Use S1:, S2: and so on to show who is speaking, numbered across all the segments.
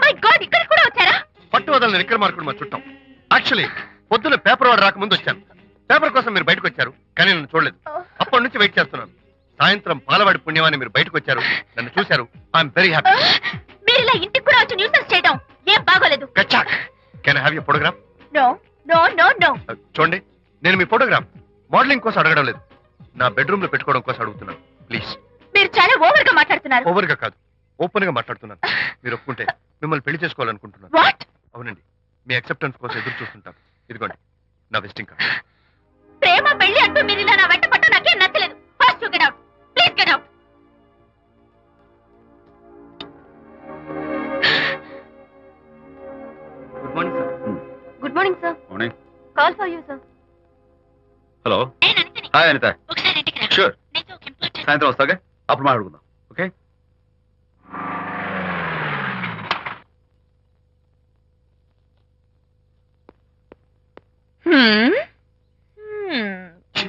S1: My God, ఇక్కడ కూడా వచ్చారా?
S2: పట్టు వదలని విక్రమార్కుడు మా చుట్టాం. యాక్చువల్లీ పొద్దున్న పేపర్ వాడు రాకముందు వచ్చాను. పేపర్ కోసం మీరు బయటకు వచ్చారు, కానీ నన్ను చూడలేదు. అప్పటి నుంచి వెయిట్ చేస్తున్నాను. సాయంత్రం పాలవాడి పుణ్యమాన్ని మీరు బయటకు వచ్చారు, నన్ను చూశారు. I'm very happy.
S1: మీరు ఇలా ఇంటికి కూడా వచ్చి న్యూసెన్స్ చేయడం ఏం బాగోలేదు.
S2: Can I have your photograph?
S1: No no no no.
S2: చూడండి, నేను మీ ఫోటోగ్రాఫ్ మోడలింగ్ కోసం అడగడం లేదు, నా బెడ్రూమ్ లో పెట్టుకోవడం కోసం అడుగుతున్నాను. ప్లీజ్.
S1: మీరు చాలా ఓవర్ గా మాట్లాడుతున్నారు.
S2: ఓవర్ గా కాదు, ఓపెన్ గా మాట్లాడుతున్నాను. మీరు ఒప్పుకుంటే మిమ్మల్ని పెళ్లి చేసుకోవాలనుకుంటున్నాను.
S1: వాట్?
S2: అవునండి, మీ అక్సెప్టెన్స్ కోసం ఎదురు చూస్తుంటాను. ఇదిగోండి నా విజిటింగ్ కార్డ్.
S1: ప్రేమ పెళ్లి అంటూ మీరు ఇలా నా వెంట పట్ట నాకేం నచ్చలేదు. First you get out, please get out.
S2: Good morning sir.
S1: Good morning sir.
S2: Morning.
S1: Call for you sir.
S2: Hello. Hi Anitha.
S1: ఒకసారి ఇంటికి రా.
S2: షూర్.
S1: నేను ఒక ఇంపార్టెంట్.
S2: సాయంత్రం వస్తాగా, అప్పుడు మాట్లాడుకుందాం. Okay.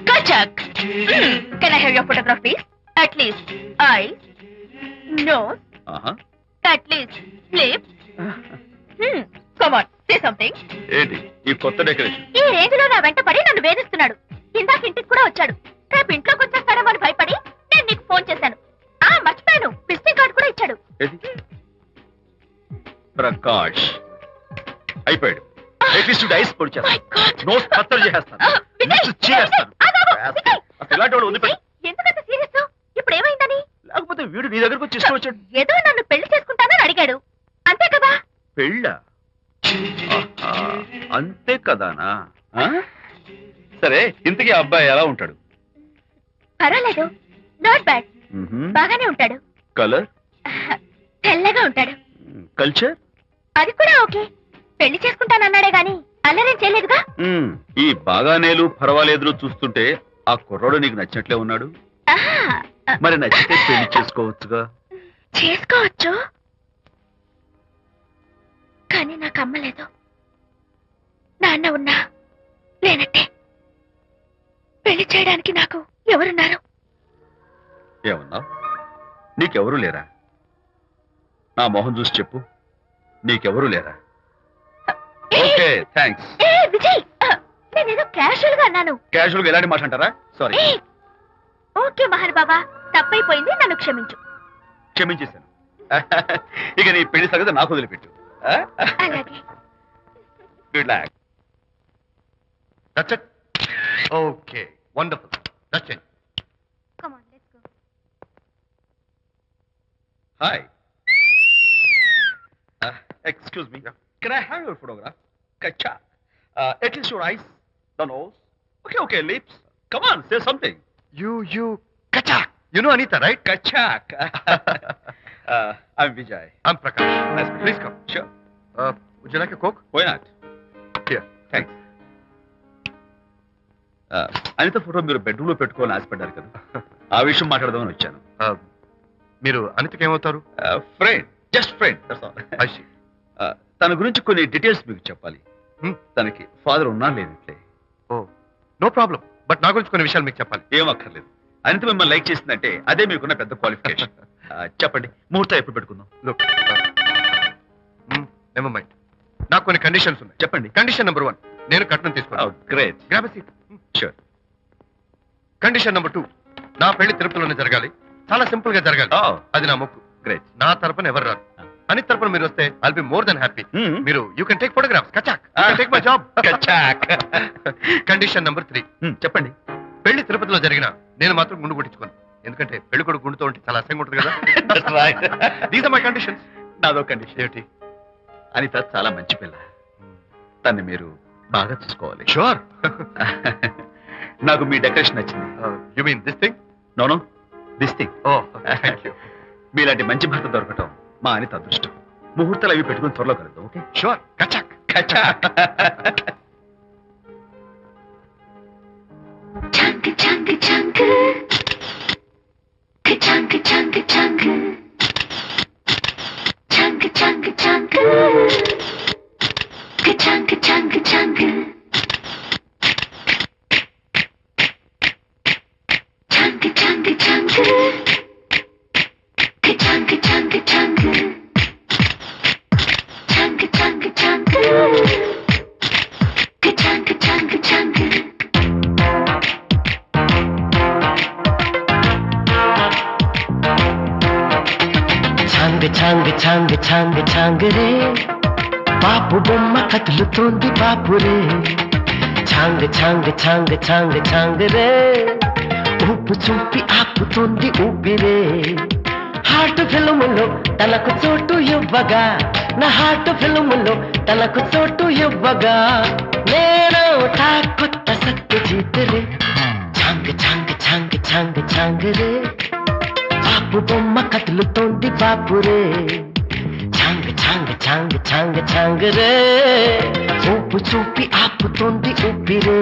S1: Kachak. Can I have your photograph, please? At least eyes, nose, at least lips. Come on, say something.
S2: ఏంటి ఈ కొత్త డెకరేషన్?
S1: ఈ రేంజ్ లో నా వెంట పడి నన్ను వేధిస్తున్నాడు. ఇందాక ఇంటికి కూడా వచ్చాడు. రేపు ఇంట్లోకి వచ్చేస్తాడేమో అని భయపడి నేను నీకు ఫోన్ చేశాను. మర్చిపోయాను, విజిటింగ్ కార్డు కూడా ఇచ్చాడు.
S2: ప్రకాష్ అయిపోయాడు. ఐస్ పొడి చేస్తాను, నోస్ కత్తలు చేస్తాను,
S1: ఎందుకంత సీరియస్? ఇప్పుడు ఏమైందని?
S2: లేకపోతే వీడు నీ దగ్గరకు వచ్చి ఇష్టం వచ్చాడు.
S1: ఏదో నన్ను పెళ్లి చేసుకుంటానని అడిగాడు, అంతే కదా?
S2: పెళ్ళ అంతే కదానా? సరే, ఇంతకీ అబ్బాయి ఎలా ఉంటాడు?
S1: పర్వాలేదు, నాట్ బ్యాడ్, బాగానే ఉంటాడు.
S2: కలర్?
S1: తెల్లగా ఉంటాడు.
S2: కల్చర్?
S1: అది కూడా ఓకే. పెళ్లి చేసుకుంటానన్నాడే గాని అల్లరేం చేయలేదుగా.
S2: ఈ బాగానేలు పర్వాలేదు చూస్తుంటే ఆ కుర్రోడు నీకు నచ్చినట్లే ఉన్నాడు. మరి నచ్చితే పెళ్లి చేసుకోవచ్చుగా.
S1: చేసుకోవచ్చు, కానీ నాకు అమ్మ లేదు, నాన్న ఉన్నా లేనట్టే. పెళ్లి చేయడానికి నాకు ఎవరున్నారు?
S2: ఏమన్నా? నీకెవరూ లేరా? నా మొహం చూసి చెప్పు, నీకెవరూ లేరా? Okay, thanks.
S1: విజయ్, నేనేదో క్యాషువల్ గా అన్నాను.
S2: క్యాషువల్ గా ఎలాంటి మాట అంటారా? సారీ.
S1: ఓకే మహర్ బాబా, తప్పైపోయింది, నన్ను క్షమించు.
S2: క్షమించేశాను. ఇక నీ పెళ్లి సంగతి నాకు వదిలిపెట్టు.
S1: అలాగే.
S2: Good luck. That's it. Okay, wonderful. That's it.
S1: Come on, let's go.
S2: Hi. Excuse me. Can I have your photograph? Kacha. At least your eyes, the nose. Okay, lips. Come on, say something. You, Kachak. You know Anita, right? Kachak. I'm Vijay. I'm Prakash. Nice to meet you. Please come. Sure. Would you like a Coke? Why not? Here. Thanks. Anitha photo మీరు bedroom లో పెట్టుకోవాలని ఆశపడ్డారు కదా, ఆ విషయం మాట్లాడదామని వచ్చాను. మీరు అనితకి ఏమవుతారు? Friend, just friend. తన గురించి కొన్ని డీటెయిల్స్ మీకు చెప్పాలి. తనకి ఫాదర్ ఉన్నా లేనట్లే. ఓ, నో ప్రాబ్లం. బట్ నా గురించి కొన్ని విషయాలు మీకు చెప్పాలి. ఏం అక్కర్లేదు. అనిత మిమ్మల్ని లైక్ చేసిందంటే అదే మీకున్న పెద్ద క్వాలిఫికేషన్. చెప్పండి, ముహూర్తం ఎప్పుడు పెట్టుకుందాం? నెవర్ మైండ్, నాకు కొన్ని కండిషన్స్ ఉన్నాయి. చెప్పండి. కండిషన్ నెంబర్ 1, నేను కట్నం తీసుకున్నాను. Great. Grab a seat. Sure. Condition number 2, నా పెళ్లి తిరుపతిలోనే జరగాలి, చాలా సింపుల్ గా జరగాలి. అది నా మొక్కు. గ్రేట్. నా తరపున ఎవరు రారు. అని తరపున మీరు వస్తే I'll be more than happy. మీరు యూ కెన్ టేక్ ఫోటోగ్రాఫ్స్. కచాక్. Take my job. కచాక్. కండిషన్ నెంబర్ 3, చెప్పండి. పెళ్లి తిరుపతిలో జరిగిన నేను మాత్రం గుండు కొట్టించుకోను, ఎందుకంటే పెళ్లి కొడుకు గుండుతో ఉంటే చాలా అసహ్యంగా ఉంటుంది కదా. These are my conditions. నాదో కండిషన్. ఏమిటి? అనిత చాలా మంచి పిల్ల, తన్ని మీరు బాగా చూసుకోవాలి. షూర్. నాకు మీ డెకరేషన్ నచ్చింది. You mean this thing? No no, this thing. Oh, thank you. మీలాంటి మంచి భర్త దొరకటం మా అనిత అదృష్టం. ముహూర్తాలు అవి పెట్టుకుని త్వరలో కలుద్దాం. ఓకే? షూర్. కచాక్. కచాక్.
S1: Chunk, chunk, chunk. Chunk, chunk, chunk. Chunk, chunk, chunk. Chunk, chunk, chunk. Chunk, chunk, chunk. Chunk, chunk, chunk.
S3: ఛాంగ్ ఛాంగ్ ఛాంగ్ ఛాంగ్ రే బాపు బొమ్మ కదులుతోంది బాపురే ఛాంగ్ ఛాంగ్ ఛాంగ్ ఛాంగ్ ఛాంగ్ రే ఊపు చూపి ఆపుతోంది ఊపిరే హార్ట్ ఫిల్ములో తనకు చోటు ఇవ్వగా నా హార్ట్ ఫిల్ములో తనకు చోటు ఇవ్వగా నేను కొత్త సత్తు జీతరే ఛాంగ్ ఛాంగ్ ఛాంగ్ ఛాంగ్ ఛాంగ్ రే బాపు బొమ్మ కదులుతోంది బాపురే ఛాంగ్ ఛాంగ్ ఛాంగ్ ఛాంగ్ ఛాంగ్ రే ఊపు చూపి ఆపుతోంది ఊపిరే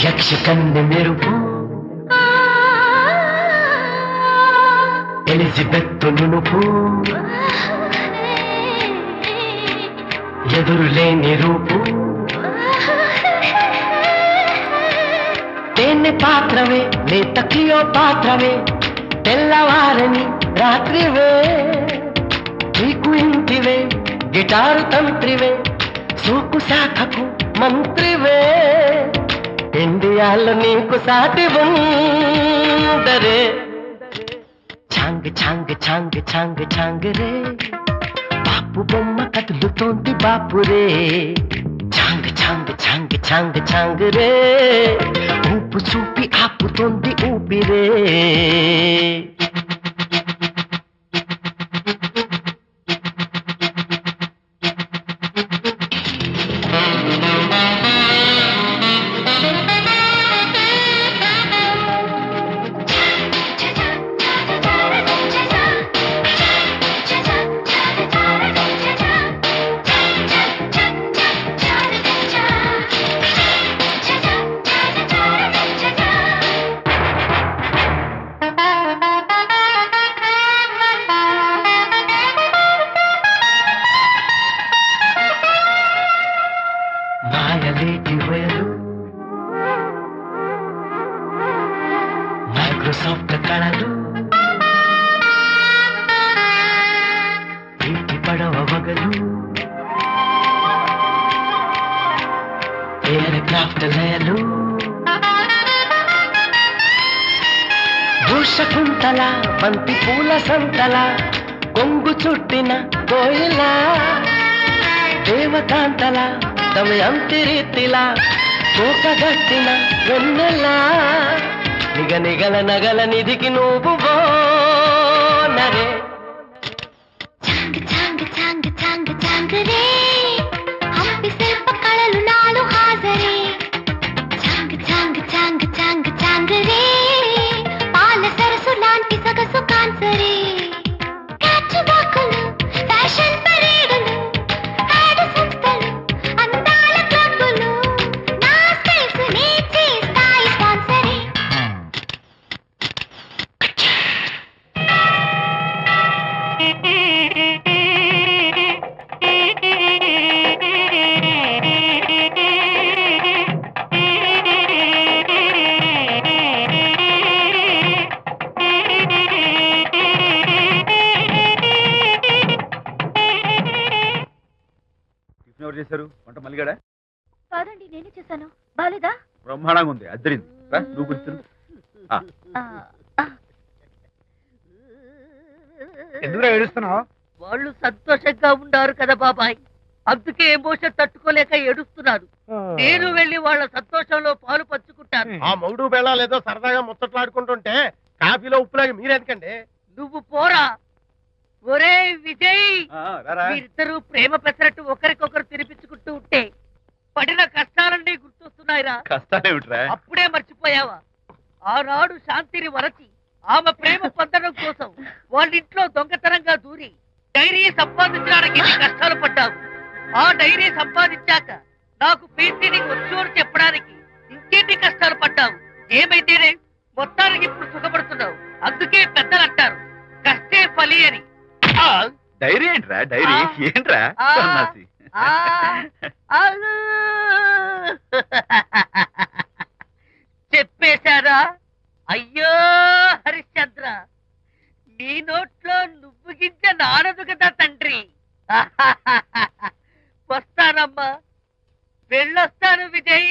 S3: యక్షకన్య మెరుపు ఎలిజబెత్ నునుపు ఎదురులేని రూపు తేనె పాత్రవే లేత క్లియో పాత్రవే తెల్లవారని రాత్రివే నీకు ఇంటివే గిటారు తంత్రివే సూకు శాఖకు మంత్రివే ఇండియాలో నీకు సాటి ఉందరే ఛాంగ్ ఛాంగ్ ఛాంగ్ ఛాంగ్ ఛాంగ్ రే బాపు బొమ్మ కదులుతోంది బాపురే ఛాంగ్ ఛాంగ్ ఛాంగ్ ఛాంగ్ ఛాంగ్ రే ఊపు చూపి ఆపుతోంది ఊపిరే మైక్రోసాఫ్ట్ కళలు ఇంటి పడవ వగలు ఎయిర్ క్రాఫ్ట్ లయలు భూషకుంతల బంతి పూల సంతల కొంగు చుట్టిన కోయిల దేవకాంతల దమయంతి రీతిలా కోకగట్టిన వెన్నెలా నిగ నిగల నగల నిధికి నువ్వు నరే
S1: ఛాంగ్ ఛాంగ్ ఛాంగ్ ఛాంగ్ ఛాంగ్ రే హంపి శిల్ప కళలు నాలు హాజరే ఛాంగ్ ఛాంగ్ ఛాంగ్ ఛాంగ్ ఛాంగ్ రే పాల సరసు లాంటి సొగసు కాన్సరే క్యాచ్ వాకులు ఫ్యాషన్ పరేడులు ఆడ సంస్థలు అందాల క్లబ్బులు నా స్టైల్స్ నే చేస్తాయి స్పాన్సరే
S4: ఎవరు చేశారు వంట మల్లిగాడా?
S1: కాదండి నేనే చేశాను. బాలేదా?
S4: బ్రహ్మాండంగా ఉంది, అద్దరింది. నువ్వు కూర్చుని
S5: ఎందుకు ఏడుస్తున్నావు?
S6: వాళ్ళు సంతోషంగా ఉన్నారు కదా బాబాయ్, అందుకే ఎమోషన్ తట్టుకోలేక ఏడుస్తున్నారు. నేను వెళ్ళి వాళ్ళ సంతోషంలో పాలు పంచుకుంటాను.
S5: ఆ మౌడు బెళ్ళాలు ఏదో సరదాగా ముచ్చట్లాడుకుంటుంటే కాఫీలో ఉప్పులాగి మీరెందుకండి?
S6: నువ్వు పోరా. ఒరే విజయ్, మీరిద్దరూ ప్రేమ పెసరట్టు ఒకరికొకరు తినిపించుకుంటూ ఉంటే పడిన కష్టాలన్నీ గుర్తొస్తున్నాయిరా.
S4: కష్టాలేమిట్రా?
S6: అప్పుడే మర్చిపోయావా? ఆనాడు శాంతిని వరచి ఆమె ప్రేమ పొందడం కోసం వాళ్ళింట్లో దొంగతనంగా దూరి డైరీ సంపాదించడానికి ఎన్ని కష్టాలు పడ్డావు. ఆ డైరీ సంపాదించాక నాకు పీసీని వచ్చోడు చెప్పడానికి ఇంకెన్ని కష్టాలు పడ్డావు. ఏమైతేనే మొత్తానికి ఇప్పుడు సుఖపడుతున్నావు. అందుకే పెద్దలు అంటారు కష్టే ఫలి అని.
S4: డైరీ ఏంట్రా డైరీ? ఏంట్రా సన్నాసి?
S6: చెప్పేశారా? అయ్యో హరిశ్చంద్ర, నీ నోట్లో నువ్వు గింజ నానదు కదా తండ్రి. వస్తానమ్మా, వెళ్ళొస్తాను విజయ్.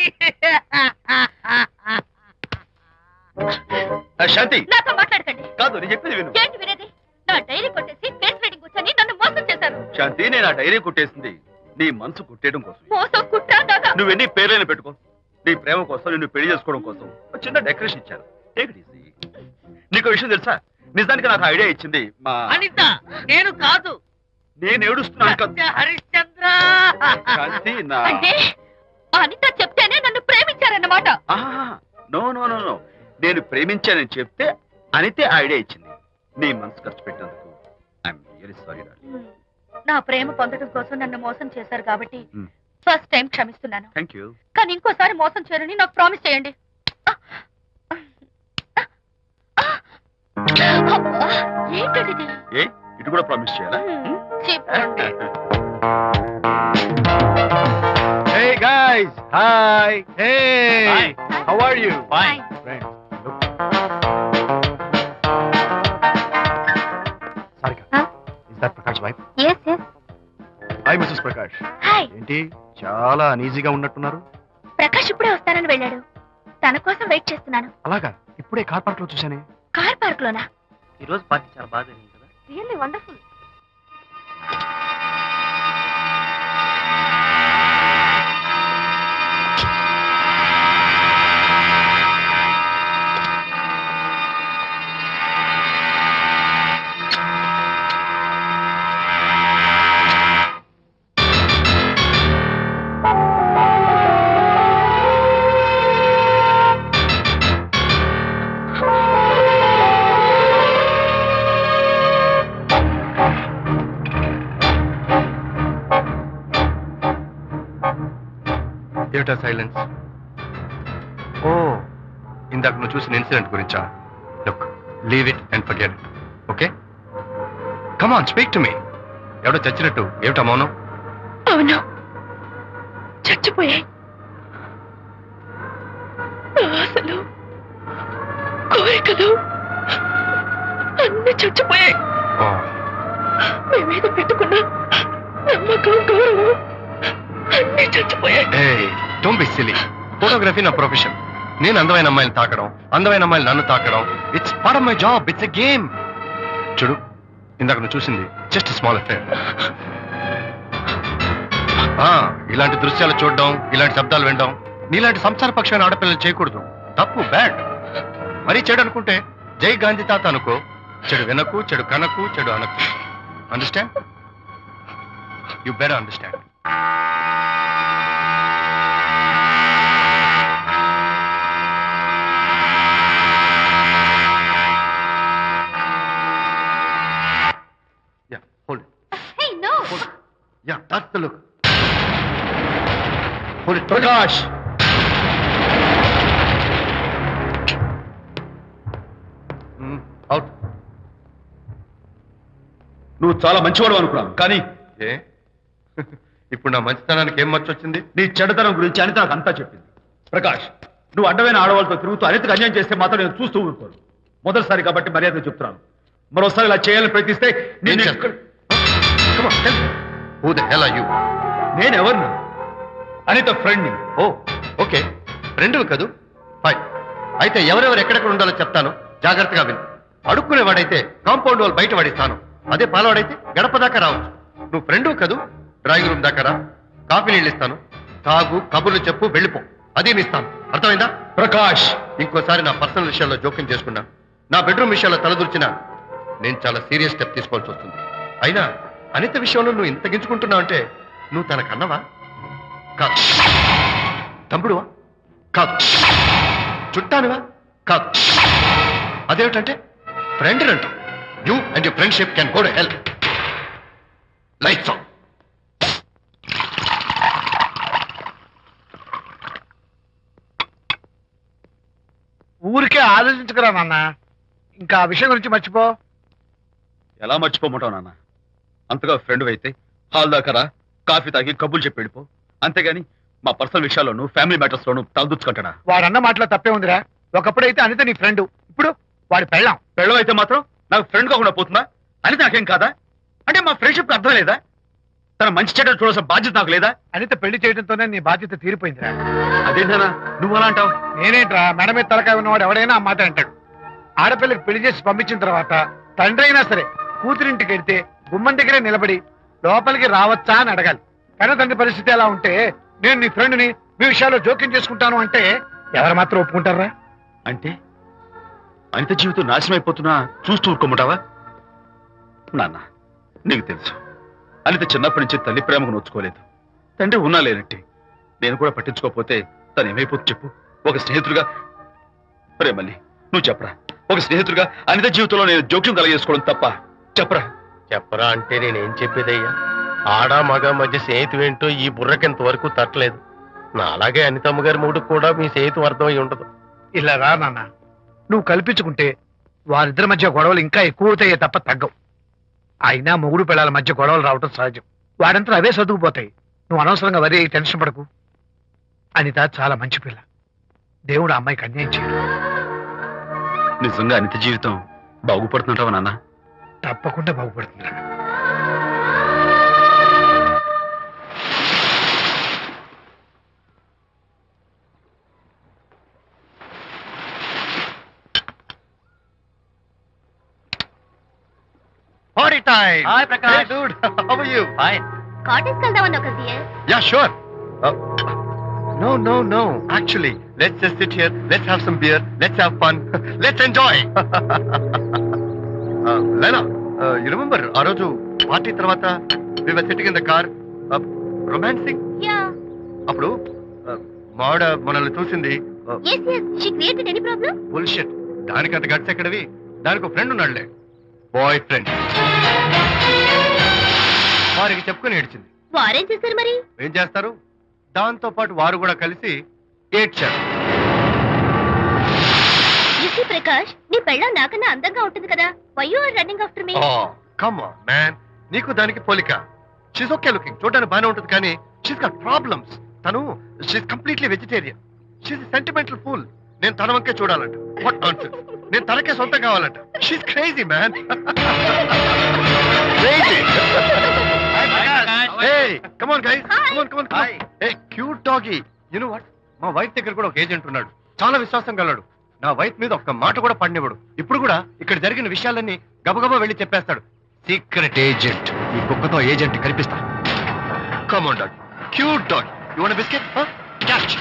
S4: శాంతి
S1: నాతో మాట్లాడకండి.
S4: కాదు, నేను చెప్పేది విను.
S1: ఏంటి వినేది? నా డైరీ కొట్టేసి కేస్ రీడింగ్ వచ్చని నన్ను మోసం చేశారు.
S4: శాంతి, నేను ఆ డైరీ కుట్టేసింది నీ మనసు కుట్టేయడం కోసం.
S1: మోసం కుట్రా దాకా.
S4: నువ్వు ఎన్ని పేర్లైనా పెట్టుకో, నీ ప్రేమ కోసం, నిన్ను పెళ్లి చేసుకోవడం కోసం ఒక చిన్న డెకరేషన్ ఇచ్చాను. Take it easy. నీకు విషయం తెలుసా? నిజానికి నాకు ఐడియా ఇచ్చింది మా
S6: అనిత, నేను కాదు.
S4: నేను ఏడుస్తున్నాను కదా
S6: హరిశ్చంద్ర.
S4: శాంతి. నా
S1: అంటే అనిత చెప్తేనే నన్ను ప్రేమించారన్నమాట.
S4: నో నో నో నో, నేను ప్రేమించానని చెప్తే అనితే ఐడియా ఇచ్చింది. నీ మనసు ఖర్చు పెట్టినందుకు ఐఎమ్ రియల్లీ సారీ.
S1: నా ప్రేమ పొందడం కోసం నన్ను మోసం చేశారు కాబట్టి ఫస్ట్ టైం క్షమిస్తున్నాను.
S4: Thank you.
S1: కానీ ఇంకోసారి మోసం చేయరని నాకు ప్రామిస్ చేయండి. ఏంటది?
S4: ఏ ఇటు కూడా ప్రామిస్ చేయాలా?
S1: చెప్పండి.
S4: Hey guys, hi. Hey,
S5: Hi.
S4: how are you?
S1: Fine.
S4: Friends, look.
S5: Sarika,
S1: Huh?
S5: is that Prakash wife?
S1: Yes, yes.
S5: Hi, Mrs. Prakash.
S1: Hi.
S5: ఏంటి చాలా అనీజీగా ఉన్నట్టున్నారు?
S1: ప్రకాష్ ఇప్పుడే వస్తానని వెళ్ళాడు. తన కోసం వెయిట్ చేస్తున్నాను.
S5: అలాగా, ఇప్పుడే కార్ పార్క్ లో చూశానే.
S1: కార్ పార్క్ లోనా?
S3: ఈ రోజు పార్టీ చాలా బాగా జరిగింది కదా.
S1: Really wonderful.
S2: ఏమిటా సైలెన్స్? ఓ, ఇందాక నువ్వు చూసిన ఇన్సిడెంట్ గురించా? Look, leave it and forget it. Okay, come on, speak to me. ఎవడో చచ్చినట్టు ఏమిటా మౌనం?
S1: అవును, చచ్చిపోయాయి. ఆశలు, కోరికలు అన్ని చచ్చిపోయాయి. మేమేదో పెట్టుకున్న నమ్మకం, గౌరవం అన్ని చచ్చిపోయాయి.
S2: Don't be silly. ఫోటోగ్రఫీ నా ప్రొఫెషన్. నేను అందమైన అమ్మాయిని తాకడం, అందమైన అమ్మాయిలు నన్ను తాకడం, it's part of my job. It's a game. చూడు, ఇందాక నువ్వు చూసింది జస్ట్ స్మాల్ అఫేర్. ఇలాంటి దృశ్యాలు చూడడం, ఇలాంటి శబ్దాలు వినడం నీలాంటి సంసార పక్షమైన ఆడపిల్లలు చేయకూడదు. తప్పు, బ్యాడ్. మరీ చెడు అనుకుంటే జై గాంధీ తాత అనుకో. చెడు వినకు, చెడు కనకు, చెడు అనకు. Understand? You better understand. Hold it.
S1: Hey, no.
S2: Hold it. Yeah, that's the look. Hold it. Prakash! Out.
S4: నువ్వు చాలా మంచివాడు అనుకున్నాను, కానీ
S2: ఏ ఇప్పుడు నా మంచితనానికి ఏం మచ్చొచ్చింది?
S4: నీ చెడుతనం గురించి అనిత నాకు అంతా చెప్పింది. ప్రకాష్, నువ్వు అడ్డమైన ఆడవాళ్ళతో తిరుగుతూ అనితకు అన్యాయం చేస్తే మాత్రం నేను చూస్తూ ఊరుకోను. మొదటిసారి కాబట్టి మర్యాద చెప్తున్నాను. మరోసారి ఇలా చేయాలని ప్రయత్నిస్తే నేను
S2: Come on, tell me. Who the hell are you?
S4: నేను ఎవరిని? అనిత ఫ్రెండ్ని.
S2: ఓ, ఓకే, ఫ్రెండ్ కదూ. ఫైన్. అయితే ఎవరెవరు ఎక్కడెక్కడ ఉండాలో చెప్తాను, జాగ్రత్తగా విను. అడుక్కునేవాడైతే కాంపౌండ్ వాళ్ళు బయట పడిస్తాను. అదే పాలవాడైతే గడప దాకా రావచ్చు. నువ్వు ఫ్రెండ్ కదూ, డ్రాయింగ్ రూమ్ దాకా రా. కాఫీ నీళ్ళు ఇస్తాను, తాగు, కబుర్లు చెప్పు, వెళ్ళిపో. అదే ఇస్తాను. అర్థమైందా?
S4: ప్రకాష్,
S2: ఇంకోసారి నా పర్సనల్ విషయాల్లో జోక్యం చేసుకున్నా, నా బెడ్రూమ్ విషయాల్లో తలదూర్చినా నేను చాలా సీరియస్ స్టెప్ తీసుకోవాల్సి వస్తుంది. అయినా అనిత విషయంలో నువ్వు ఇంత గించుకుంటున్నావు అంటే నువ్వు తనకన్నవా? కాదు. తమ్ముడువా? కాదు. చుట్టానువా? కాదు. అదేమిటంటే ఫ్రెండ్ అంటావు. You and your friendship can go to hell. Lights on.
S5: ఊరికే ఆలోచించుకురా నాన్న. ఇంకా ఆ విషయం గురించి మర్చిపో.
S4: ఎలా మర్చిపోమంటావు నాన్న? అంతగా ఫ్రెండ్ అయితే హాల్ దాకా రా, కాఫీ తాగి కబుర్లు చెప్పి వెళ్ళిపో. అంతేగాని మా పర్సనల్ విషయాల్లోనూ ఫ్యామిలీ మ్యాటర్స్ లోనూ తలదూచుకుంటాడా?
S5: వాడన్న మాటలో తప్పే ఉందిరా. ఒకప్పుడైతే అనిత నీ ఫ్రెండ్, ఇప్పుడు వాడి పెళ్ళాం.
S4: పెళ్ళం అయితే మాత్రం నాకు ఫ్రెండ్ కాకుండా పోతుందా? అనిత నాకేం కాదా? అంటే మా ఫ్రెండ్షిప్ అర్థం లేదా? తన మంచి చెడ్డ చూడాల్సిన బాధ్యత నాకు లేదా?
S5: అనిత పెళ్లి చేయడంతోనే నీ బాధ్యత తీరిపోయిందిరా.
S4: అదేంటనా నువ్వు అలా అంటావు?
S5: నేనేంట్రా, మెడ మీద తలకాయ ఉన్నవాడు ఎవడైనా ఆ మాట అంటాడు. ఆడపిల్లకి పెళ్లి చేసి పంపించిన తర్వాత తండ్రి అయినా సరే కూతురింటికి వెళ్తే గుమ్మం దగ్గరే నిలబడి లోపలికి రావచ్చా అని అడగాలి. కానీ తండ్రి పరిస్థితి ఎలా ఉంటే నేను నీ ఫ్రెండ్ని మీ విషయాల్లో జోక్యం చేసుకుంటాను అంటే ఎవరు మాత్రం ఒప్పుకుంటారా?
S4: అంటే అనిత జీవితం నాశనం అయిపోతున్నా చూస్తూ ఊరుకోమంటావా? నాన్న, నీకు తెలుసు అనిత చిన్నప్పటి నుంచి తల్లి ప్రేమకు నోచుకోలేదు. తండ్రి ఉన్నా లేనట్టే. నేను కూడా పట్టించుకోకపోతే తను ఏమైపోతుంది చెప్పు? ఒక స్నేహితుడిగా ప్రేమల్ని నువ్వు చెప్పరా. ఒక స్నేహితుడిగా అనిత జీవితంలో నేను జోక్యం కలగేసుకోవడం తప్ప? చెప్పరా.
S2: చెప్పరా అంటే నేనేం చెప్పేదయ్యా? ఆడ మగ మధ్య స్నేహితం ఏంటో ఈ బుర్రకింత వరకు తట్టలేదు. నా అలాగే అనితమ్మ గారి మూడు కూడా మీ స్నేహితం అర్థమై ఉండదు.
S5: ఇలా రా నాన్న, నువ్వు కల్పించుకుంటే వారిద్దరి మధ్య గొడవలు ఇంకా ఎక్కువ అవుతాయే తప్ప తగ్గవు. అయినా మొగుడు పిల్లల మధ్య గొడవలు రావటం సహజం. వాడంతా అవే సర్దుకుపోతాయి. నువ్వు అనవసరంగా వరి టెన్షన్ పడకు. అనిత చాలా మంచి పిల్ల. దేవుడు ఆ అమ్మాయికి అన్యాయం చేయడు.
S4: నిజంగా అనిత జీవితం బాగుపడుతుంటావా నాన్న?
S5: తప్పకుండా బాగుపడుతుందిరా.
S2: Party time!
S3: Hi, Prakash.
S2: Hey, dude. How are you?
S3: Fine.
S1: Cottage వెళ్దామని ఒక dear.
S2: Yeah, sure. No. Actually, let's just sit here. Let's have some beer. Let's have fun. Let's enjoy. Lena, you remember ఆ రోజు party తర్వాత we were sitting in the car, romancing?
S1: Yeah.
S2: అప్పుడు మావిడ మనల్ని చూసింది.
S1: yes she created any problem.
S2: Bullshit. దానికంత guts ఎక్కడవి? దానికి ఒక ఫ్రెండ్ ఉన్నాడులే, బాయ్ ఫ్రెండ్. వారికి చెప్పుకొని ఏడ్చింది.
S1: వారేం చేశారు మరి?
S2: ఏం చేస్తారు? దాంతో పాటు వారు కూడా కలిసి ఏడ్చారు.
S1: యూసీ ప్రకాష్, నీ పెళ్ళం నాకన్నా అందంగా ఉంటుంది కదా. Why you are running after me?
S2: Come on man, నీకు దానికి పోలిక. షీస్ ఓకే లుకింగ్, చూడడానికి బాగానే ఉంటుంది, కానీ షీస్ గాట్ ప్రాబ్లమ్స్. తను she's completely vegetarian. She's sentimental pool. నేను తన వంకే చూడాలంట. What nonsense. నేను తనకే సొంతం కావాలంట. She's crazy man. Crazy. Hey, come on guys. Come on. Hey, cute doggy. You know what? మా వైఫ్ దగ్గర కూడా ఒక ఏజెంట్ ఉన్నాడు. చాలా విశ్వాసం గలడు. నా వైఫ్ మీద ఒక్క మాట కూడా పడినివ్వడు. ఇప్పుడు కూడా ఇక్కడ జరిగిన విషయాలన్నీ గబగబా వెళ్ళి చెప్పేస్తాడు. Secret agent. ఈ కుక్కతో ఏజెంట్ కనిపిస్తా. Come on dog. Cute dog. You want a biscuit? Huh? Catch.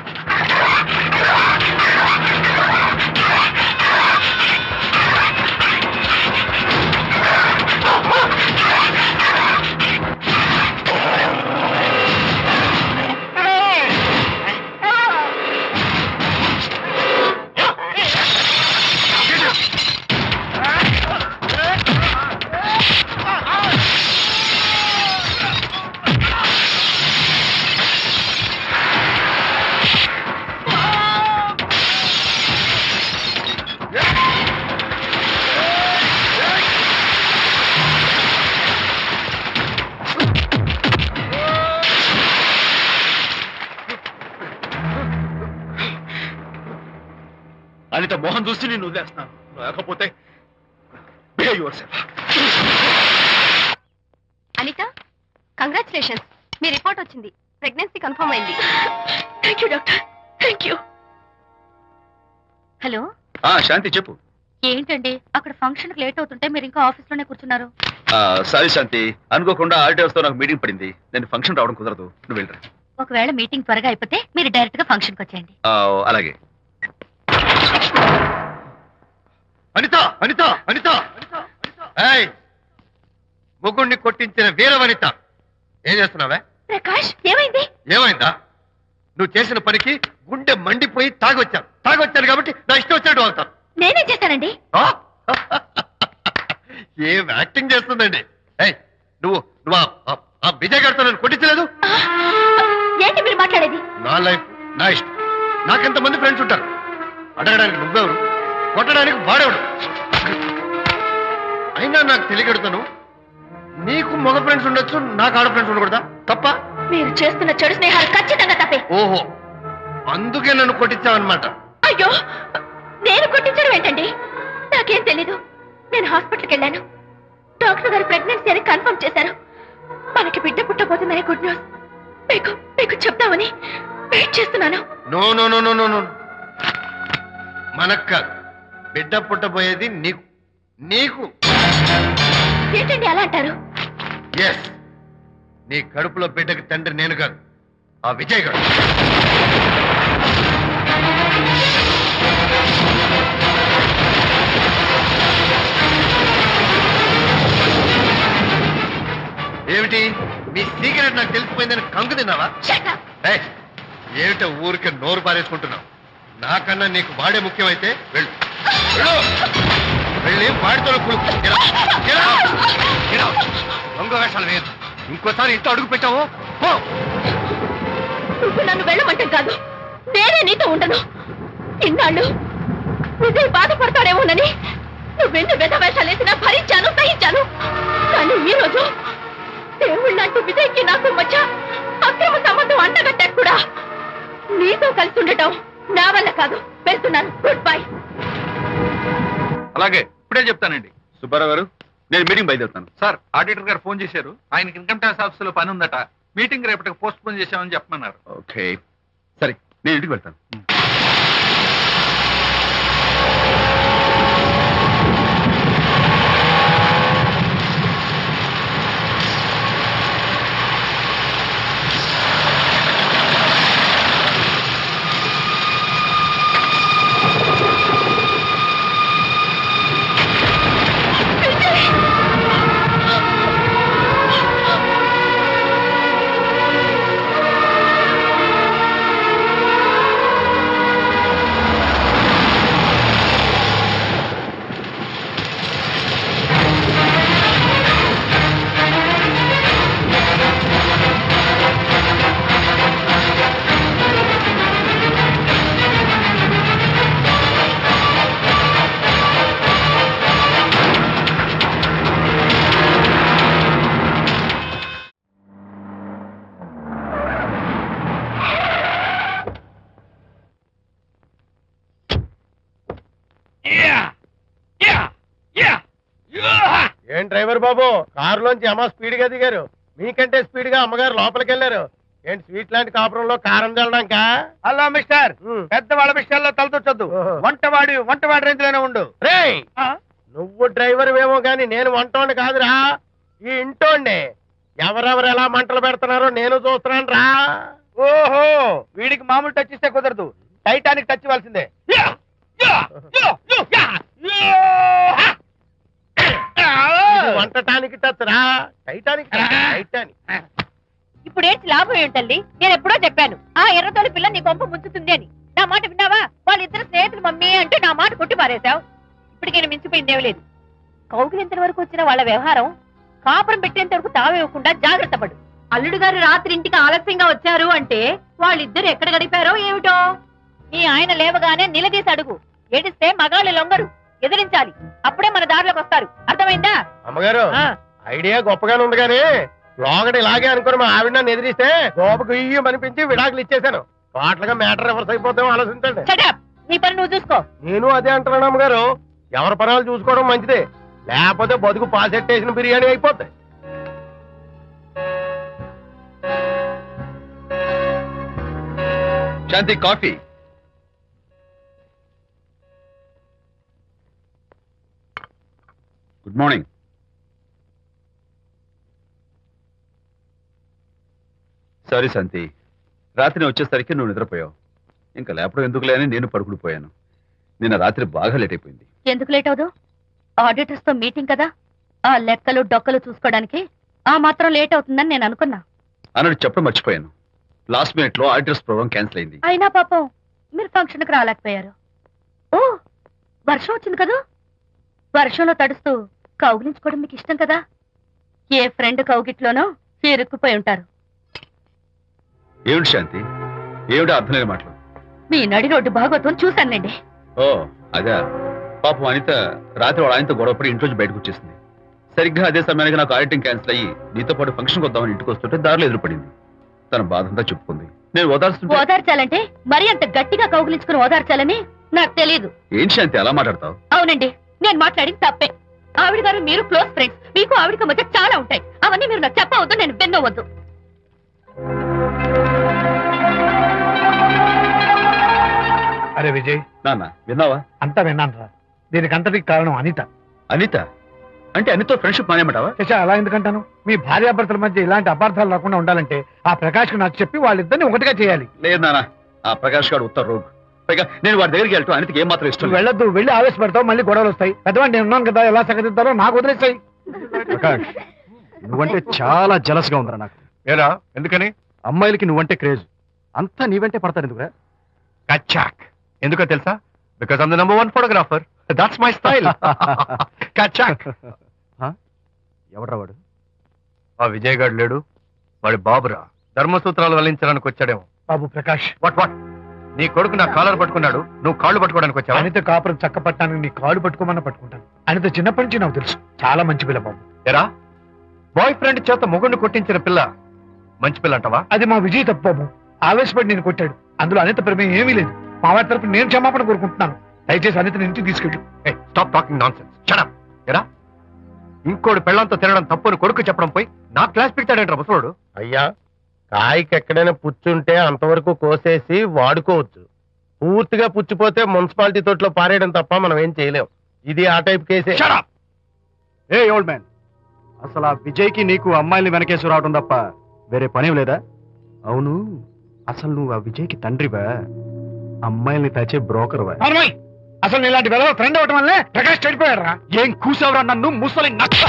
S4: Anitha Mohan చూసి నేను వదిలేస్తున్నాను. లేకపోతే behave yourself.
S1: అనిత, కంగ్రాచులేషన్స్. మీ రిపోర్ట్ వచ్చింది. ప్రెగ్నెన్సీ కన్ఫర్మ్ అయింది. Thank you doctor. Thank you. Hello,
S4: Shanti చెప్పు.
S1: ఏంటండి అక్కడ ఫంక్షన్ కి లేట్ అవుతుంటే మీరు ఇంకా ఆఫీస్ లోనే కూర్చున్నారు?
S4: సారీ శాంతి, అనుకోకుండా ఆర్టీఎస్ తో నాకు మీటింగ్ పడింది. నేను ఫంక్షన్ రావడం కుదరదు. నువ్వు వెళ్ళరా.
S1: ఒకవేళ మీటింగ్ త్వరగా అయిపోతే మీరు డైరెక్ట్ గా ఫంక్షన్ కి వచ్చేయండి.
S4: అలాగే.
S2: అనిత. ఏయ్, ముగ్గుడిని కొట్టించిన వీర వనిత, ఏం చేస్తున్నావే?
S1: ప్రకాష్, ఏమైంది?
S2: ఏమైందా? నువ్వు చేసిన పనికి గుండె మండిపోయి తాగొచ్చాను కాబట్టి నా ఇష్టం వచ్చాడు అవుతాను.
S1: నేనేం చేశానండి?
S2: ఏం యాక్టింగ్ చేస్తుందండి. ఏయ్, నువ్వు ఆ విజయ్ గారితో నన్ను కొట్టించలేదు.
S1: ఏంటి మీరు మాట్లాడేది?
S2: నా లైఫ్ నా ఇష్టం. నాకెంతమంది ఫ్రెండ్స్ ఉంటారు. అడగడానికి నువ్వెవరు? కొట్టడానికి వాడేవాడు. అయినా నాకు తెలియగడుతాను, నీకు మగ ఫ్రెండ్స్ ఉండొచ్చు, నాకు ఆడ ఫ్రెండ్స్ ఉండకూడదా? తప్ప?
S1: మీరు చేస్తున్న చెడు స్నేహాలు ఖచ్చితంగా తప్పే.
S2: ఓహో, అందుకే నన్ను కొట్టించావన్నమాట.
S1: అయ్యో, నేను కొట్టించడం ఏంటండి? నాకేం తెలీదు. నేను హాస్పిటల్కి వెళ్ళాను. డాక్టర్ గారు ప్రెగ్నెన్సీ అని కన్ఫర్మ్ చేశారు. మనకి బిడ్డ పుట్టబోతుందని గుడ్ న్యూస్ మీకు చెప్తామని వెయిట్ చేస్తున్నాను.
S2: No no no no no no, మనకు కాదు, బిడ్డ పుట్టబోయేది నీకు. నీకు
S1: ఏంటండి అలా అంటారు?
S2: ఎస్, నీ కడుపులో బిడ్డకి తండ్రి నేను కాదు, ఆ విజయ్ గారు. ఏమిటి మీ సీక్రెట్ నాకు తెలిసిపోయిందని కంగు తిన్నావా? ఏమిటో ఊరికే నోరు పారేసుకుంటున్నావు? నాకన్నా నీకు వాడే ముఖ్యమైతే వెళ్ళు, వెళ్ళి వాడితో దొంగ వేషాలు వేయదు. ఇంకోసారి ఇంట్లో అడుగు పెట్టావు
S1: నువ్వు నన్ను వెళ్ళమంటాం కాదు, నేనే నీతో ఉండను. ఇన్నాళ్ళు విజయ్ బాధపడతాడేమోనని నువ్వెన్ని వేషాలు వేసినా భరించాను, సహించాను. కానీ ఈ రోజు దేవుళ్ళంటూ విజయ్కి నాకు మధ్య అక్రమ సంబంధం అంటగట్టాక కూడా నీతో కలిసి ఉండటం నా వల్ల కాదు. వెళ్తున్నాను, గుడ్ బై.
S4: అలాగే, ఇప్పుడే చెప్తానండి. సుబ్బారావు గారు, నేను మీటింగ్ బయలుదేరుతాను. సార్, ఆడిటర్ గారు ఫోన్ చేశారు. ఆయనకి ఇన్కమ్ ట్యాక్స్ ఆఫీసులో పని ఉందట. మీటింగ్ రేపటికి పోస్ట్ పోన్ చేశామని చెప్పమన్నారు. ఓకే, సరే, నేను ఇంటికి వెళ్తాను.
S5: ఏం డ్రైవర్ బాబు, కారులోంచి అమ్మ స్పీడ్ గా దిగారు. మీకంటే స్పీడ్ గా అమ్మగారు లోపలికి వెళ్ళారు. ఏంటి స్వీట్ లాంటి కాపురంలో కారం చల్లడానికా?
S7: హలో మిస్టర్, పెద్దవాళ్ళ విషయాల్లో తలదొచ్చొద్దు. వంటవాడి రేంజ్ లోనే ఉండు.
S5: రేయ్, నువ్వు డ్రైవర్ ఏమో గాని నేను వంటోండి కాదురా, ఈ ఇంటోండి. ఎవరెవరు ఎలా మంటలు పెడుతున్నారో నేను చూస్తున్నాను రా.
S7: ఓహో, వీడికి మామూలు టచ్ ఇస్తే కుదరదు, టైటానిక్ టచ్ ఇవ్వాల్సిందే.
S5: వంటటానికి టచ్ రా, టైటానిక్ టైటానిక్.
S1: ఇప్పుడేంటి లాభం ఏంటల్లి? నేను ఎప్పుడో చెప్పాను ఆ ఎర్రతోలి పిల్ల నీ కొంప ముంచుతుంది అని. నా మాట విన్నావా? వాళ్ళిద్దరు స్నేహితులు మమ్మీ అంటే నా మాట కొట్టి పారేశావు. ఇప్పటికైనా మించిపోయిందేం లేదు. కౌగిలింత వరకు వచ్చిన వాళ్ళ వ్యవహారం కాపురం పెట్టేంత వరకు తావేవ్వకుండా జాగ్రత్త పడు. అల్లుడు గారు రాత్రి ఇంటికి ఆలస్యంగా వచ్చారు అంటే వాళ్ళిద్దరు ఎక్కడ గడిపారో ఏమిటో. నీ ఆయన లేవగానే నిలదీసి అడుగు. ఏడిస్తే మగాళ్ళు లొంగరు, ఎదిరించాలి. అప్పుడే మన దారిలోకి వస్తారు. అర్థమైందా?
S5: అమ్మగారు, ఐడియా గొప్పగానే ఉంది కానీ లోగడి ఇలాగే అనుకుని మా ఆవిడ నన్ను ఎదిరిస్తే గోపకు ఇయ్యం అనిపించి విడాకులు ఇచ్చేశాను. టోటల్ గా మ్యాటర్ రివర్స్ అయిపోతాం, ఆలోచించండి.
S1: నీ పని నువ్వు చూసుకో.
S5: నేను అదే అంటున్నాను అమ్మగారు, ఎవరి పనాలు చూసుకోవడం మంచిదే, లేకపోతే బతుకు పాసెట్టేసిన బిర్యానీ అయిపోతాయి.
S4: శాంతి, కాఫీ. Good morning. సారీ శాంతి, రాత్రి వచ్చేసరికి నువ్వు నిద్రపోయావు. ఇంకా లేపడం ఎందుకులే అని నేను పడుకుడిపోయాను. నిన్న రాత్రి బాగా లేట్ అయిపోయింది.
S1: ఎందుకు లేట్ అవదు? ఆడిటర్స్ తో మీటింగ్ కదా, ఆ లెక్కలు డొక్కలు చూసుకోవడానికి ఆ మాత్రం లేట్ అవుతుందని నేను అనుకున్నా.
S4: అన్నట్టు చెప్పడం మర్చిపోయాను. లాస్ట్ మినిట్ లో ఆడిటర్స్ ప్రోగ్రామ్ క్యాన్సిల్ అయింది.
S1: అయినా పాపం మీరు ఫంక్షన్ కి రాలేకపోయారు. ఓ, వర్షం వచ్చింది కదా, వర్షంలో తడుస్తూ కౌగిలించుకోవడం మీకు ఇష్టం కదా. ఏ ఫ్రెండ్ కౌగిట్లోనో ఇరుక్కుపోయి ఉంటారు.
S4: ఏమిటి శాంతి, ఏమిటి అర్థం లేని మాటలు?
S1: మీ నడి రోడ్డు భాగవతం చూశానండి.
S4: ఓ అదే, పాపం అనిత రాత్రి వాళ్ళ ఆయనతో గొడవపడి ఇంట్లోంచి బయటకు వచ్చేసింది. సరిగ్గా అదే సమయానికి నాకు ఆడిటింగ్ క్యాన్సిల్ అయ్యి నీతో పాటు ఫంక్షన్కి వద్దామని ఇంటికి వస్తుంటే దారిలో ఎదురుపడింది. తన బాధంతా చెప్పుకుంది. నేను
S1: ఓదార్చాలంటే మరి అంత గట్టిగా కౌగులించుకుని ఓదార్చాలని నాకు తెలియదు.
S4: ఏం శాంతి అలా మాట్లాడతావు?
S1: అవునండి, నేను మాట్లాడింది తప్పే. ఆవిడ గారు మీరు క్లోజ్ ఫ్రెండ్స్, మీకు ఆవిడకి మధ్య చాలా ఉంటాయి. అవన్నీ మీరు నాకు చెప్పవద్దు, నేను విన్నవద్దు.
S5: అరే విజయ్,
S4: నాన్న విన్నావా?
S5: అంతా విన్నాను రా. దీనికి అంతటికి కారణం అనిత.
S4: అనిత అంటే అనితో ఫ్రెండ్షిప్ మానేమంటావా?
S5: అలా ఎందుకంటాను? మీ భార్యాభర్తల మధ్య ఇలాంటి అపార్థాలు రాకుండా ఉండాలంటే ఆ ప్రకాష్ కు నాకు చెప్పి వాళ్ళిద్దరిని ఒకటిగా చేయాలి.
S4: లేదు నాన్న, ఆ ప్రకాష్ గారు ఉత్తర రోగ్. పైగా నేను వాడి దగ్గరికి వెళ్తాను. అనితకి ఏం మాత్రం ఇష్టం.
S5: వెళ్ళొద్దు, వెళ్ళి ఆవేశపడతావు, మళ్ళీ గొడవలు వస్తాయి. పెద్దవాడు నేను ఉన్నాను కదా, ఎలా సగదిద్దారో నాకు వదిలేస్తాయి.
S8: ప్రకాష్, నువ్వంటే చాలా జలస్ గా ఉందిరా నాకు.
S2: ఏరా ఎందుకని?
S8: అమ్మాయిలకి నువ్వంటే క్రేజ్. అంతా నీవంటే పడతారు ఎందుకురా?
S2: కచ్చాక్. ఎందుకో తెలుసా? Because I'm the number 1 photographer. That's my style. కచ్చాక్.
S8: ఎవడ్రా వాడు?
S2: ఆ విజయ్ గారు లేడు, వాడి బాబురా. ధర్మసూత్రాలు వల్లించడానికి వచ్చాడేమో.
S5: బాబు ప్రకాష్,
S2: వాట్ నీ కొడుకు నా కాలర్ పట్టుకున్నాడు, నువ్వు కాళ్ళు పట్టుకోవడానికి వచ్చావా?
S5: అనిత కాపురం చక్క పట్టడానికి నీ కాళ్ళు పట్టుకోమన్నా పట్టుకుంటాను. అనిత చిన్నప్పటి నుంచి నాకు తెలుసు, చాలా మంచి పిల్ల బాబు.
S2: ఎరా, బాయ్ ఫ్రెండ్ చేత మొగుండు కొట్టించిన పిల్ల మంచి పిల్ల అంటావా?
S5: అది మా విజయ్ తప్పు బాబు. ఆవేశపడి నేను కొట్టాడు. అందులో అనిత ప్రమేయం ఏమీ లేదు. మా వారి తరపు నేను క్షమాపణ కోరుకుంటున్నాను. దయచేసి అనితని ఇంటికి తీసుకెళ్ళు.
S2: Stop talking nonsense. Shut up. ఎరా, ఇంకోటి పెళ్ళంతో తినడం తప్పుని కొడుకు చెప్పడం పోయి నా క్లాస్ పిక్తాడంటారా ముసలోడు?
S7: అయ్యా, కాయకి ఎక్కడైనా పుచ్చుంటే అంతవరకు కోసేసి వాడుకోవచ్చు. పూర్తిగా పుచ్చిపోతే మున్సిపాలిటీ తోటలో పారేయడం తప్ప మనం ఏం చేయలేం. ఇది ఆ టైప్ కేసే.
S8: ఏ ఓల్డ్ మ్యాన్, అసలు ఆ విజయ్కి నీకు అమ్మాయిని వెనకేసి రావడం తప్ప వేరే పనేం లేదా? అవును, అసలు నువ్వు ఆ విజయ్కి తండ్రివా, అమ్మాయిల్ని తెచ్చే బ్రోకర్వా?
S5: అసలు ఇలాంటి వెధవ ఫ్రెండ్ అవటం వల్లే ప్రకాష్ చెడిపోయాడు రా.
S8: ఏం కూసావురా నన్ను ముసలి నచ్చ?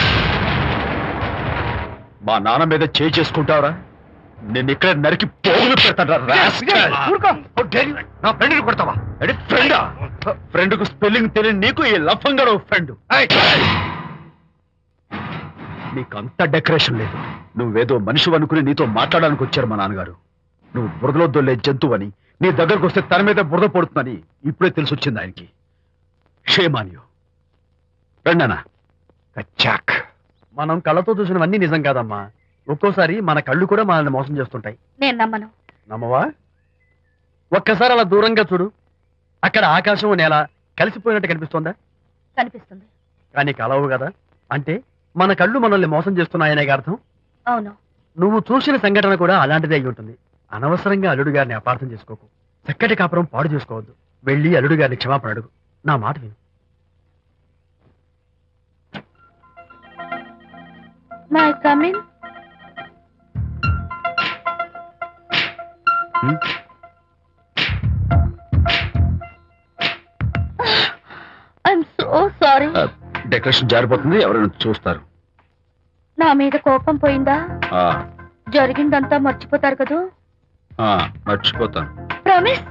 S4: మా నాన్న మీద చేయి చేసుకుంటావురా? నేను ఇక్కడ నరికి పోగులు పెడతాను.
S2: నా ఫ్రెండ్ని కొడతావా?
S4: ఫ్రెండా? ఫ్రెండ్ కు స్పెల్లింగ్ తెలియని నీకు ఈ లఫంగా ఫ్రెండ్. నీకంత డెకరేషన్ లేదు. నువ్వేదో మనిషి అనుకుని నీతో మాట్లాడడానికి వచ్చారు మా నాన్నగారు. నువ్వు బురదలో దొల్లే జంతువు అని, నీ దగ్గరకు వస్తే తన మీద బురద పడుతుందని ఇప్పుడే తెలిసి వచ్చింది ఆయనకి. షేమాన్యు రండనా.
S2: కచ్చాక్.
S8: మనం కళ్ళతో చూసినవన్నీ నిజం కాదమ్మా. ఒక్కోసారి మన కళ్ళు కూడా మనల్ని మోసం చేస్తుంటాయి.
S1: నేను నమ్మను.
S8: నమ్మవా? ఒక్కసారి అలా దూరంగా చూడు. అక్కడ ఆకాశం నేల కలిసిపోయినట్టు కనిపిస్తోందా?
S1: కనిపిస్తుంది.
S8: కానీ కలవు కదా. అంటే మన కళ్ళు మనల్ని మోసం చేస్తున్నాయనే అర్థం.
S1: అవును.
S8: నువ్వు చూసిన సంఘటన కూడా అలాంటిదే అయి ఉంటుంది. అనవసరంగా అల్లుడు గారిని అపార్థం చేసుకోకు. చక్కటి కాపురం పాడు చేసుకోవద్దు. వెళ్ళి అల్లుడు గారిని క్షమాపణ అడుగు. నా మాట విను.
S1: May come in. I'm so sorry.
S4: Decoration జారిపోతుంది, ఎవరైనా చూస్తారు.
S1: నా మీద కోపం పోయిందా?
S4: ఆ,
S1: జరిగిందంతా మర్చిపోతారు కదూ?
S4: ఆ, మర్చిపోతాను.
S1: ప్రామిస్.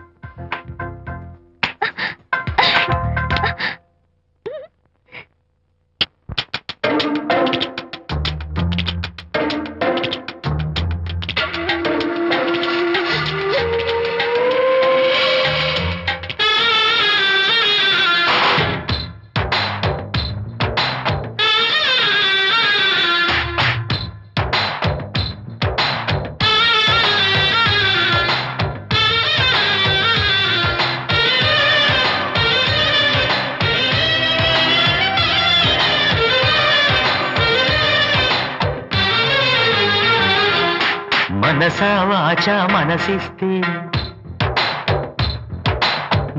S9: మనసా వాచా మనసిస్తే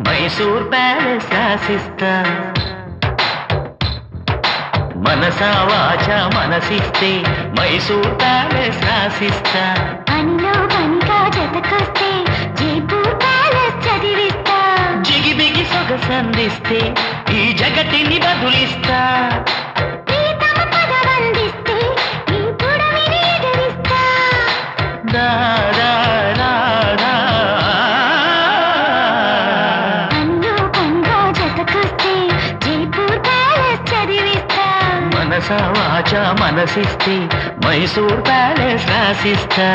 S9: మైసూర్ ప్యాలెస్ రాసిస్తా. మనసా వాచా మనసిస్తే మైసూర్ ప్యాలెస్ రాసిస్తా.
S10: అనిలో పనిగా జతకొస్తే జైపూర్ ప్యాలెస్ చదివిస్తా.
S9: జిగిబిగి సొగసందిస్తే ఈ జగతిని బదులిస్తా.
S10: ప్రీతమ పదవందిస్తే ఈ పుడమిని ఎదిరిస్తా.
S9: దా దా దా దా.
S10: అనిలో పనిగా జతకొస్తే జైపూర్ ప్యాలెస్ చదివిస్తా.
S9: మనసా వాచా మనసిస్తే మైసూర్ ప్యాలెస్ రాసిస్తా.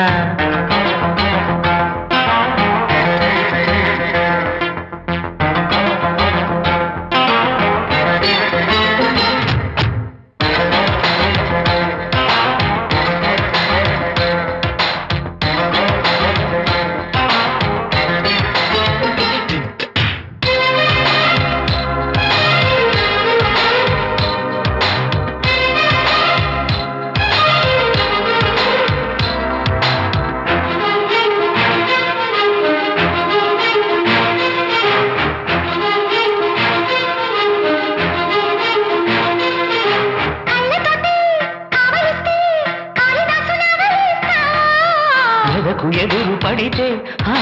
S9: పొడితే ఆ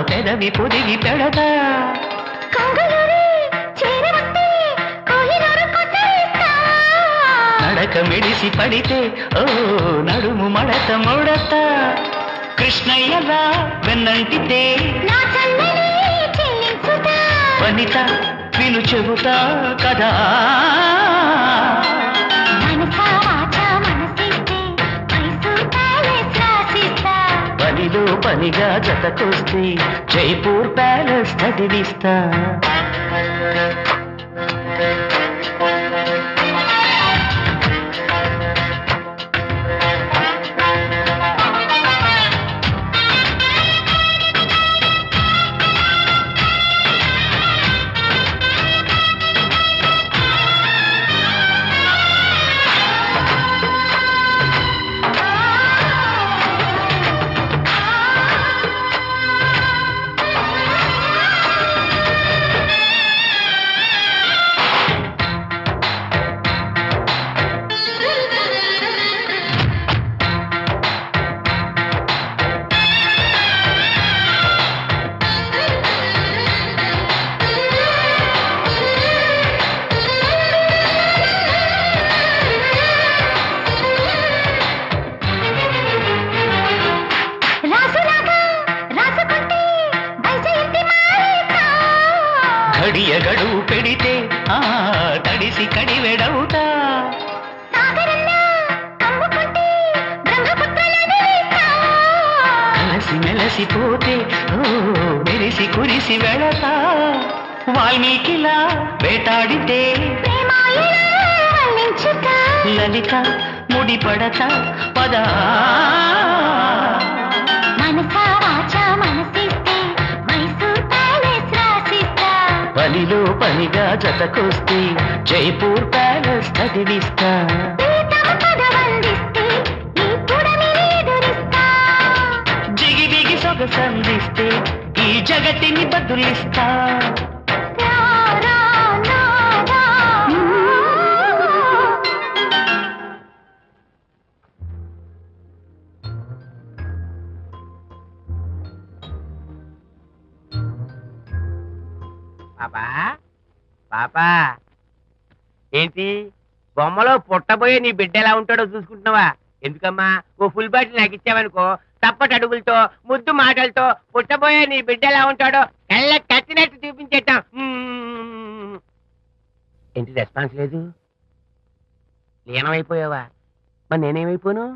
S9: పెదవి పొదిగి పెడతా నడక మెడిసి పడితే ఓ నడుము మడత మొడత కృష్ణయ్యలా వెన్నంటితే వనిత విను చెబుతా కదా పనిలో పనిగా జతకొస్తే జైపూర్ ప్యాలెస్ చదివిస్తా గడువు పెడితే ఆ తడిసి కడివెడవుతా కలసి మెలసిపోతే ఓ మెరిసి కురిసి వెళతా వాల్మీకిలా వేటాడితే లలిత ముడిపడత పదా పనిలో పనిగా జతకొస్తే జైపూర్ ప్యాలెస్ చదివిస్తా జిగి బిగి సొగసందిస్తే ఈ జగతిని బదులిస్తా
S7: పాపా పాపా ఏంటి బొమ్మలో పుట్టబోయే నీ బిడ్డ ఎలా ఉంటాడో చూసుకుంటున్నావా? ఎందుకమ్మా ఓ ఫుల్ బాటిల్ నాకు ఇచ్చావనుకో తప్పటి అడుగులతో ముద్దు మాటలతో పుట్టబోయే నీ బిడ్డ ఎలా ఉంటాడో కళ్ళ కట్టినట్టు చూపించేటాం. ఏంటి రెస్పాన్స్ లేదు? లీనమైపోయావా? మరి నేనేమైపోను?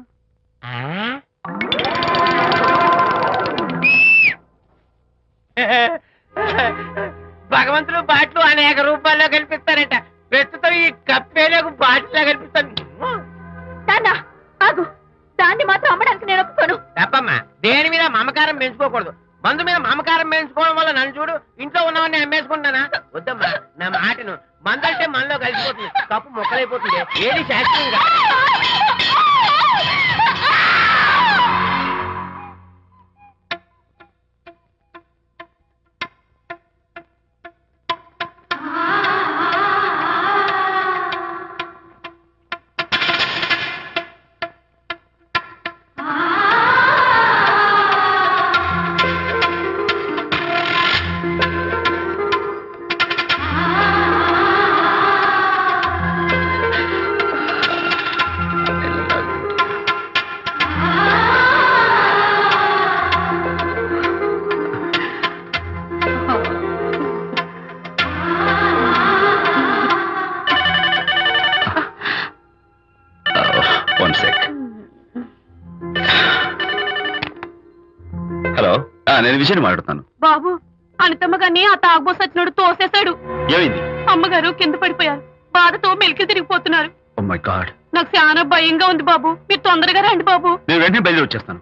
S7: భగవంతుడు బాట్లు అనేక రూపాల్లో కనిపిస్తారట. ప్రస్తుతం ఈ కప్పేలకు బాటిల్లా కనిపిస్తాను.
S1: దాన్ని మాత్రం అమ్మడానికి నేను ఒప్పుకోను.
S7: తప్పమ్మా, దేని మీద మమకారం పెంచుకోకూడదు. మందు మీద మమకారం పెంచుకోవడం వల్ల నన్ను చూడు ఇంట్లో ఉన్నవన్నీ అమ్మేసుకుంటానా? వద్దమ్మా, నా మాటను. మందంటే మనలో కలిసిపోతుంది, కప్పు మొక్కలైపోతుంది. ఏది శాస్త్రీయంగా
S4: నేను విషయం మాట్లాడుతాను.
S1: బాబు, అనితమ్మ గారిని ఆ తాగుబోసు వచ్చినోడు తోసేశాడు.
S4: ఏమైంది?
S1: అమ్మగారు కింద పడిపోయారు. బాధతో మెలికి తిరిగిపోతున్నారు.
S4: ఓ మై గాడ్,
S1: నాకు చాలా భయంగా ఉంది బాబు. మీరు తొందరగా రండి బాబు.
S4: నేను వెంటనే బయలుదేరి వచ్చేస్తాను.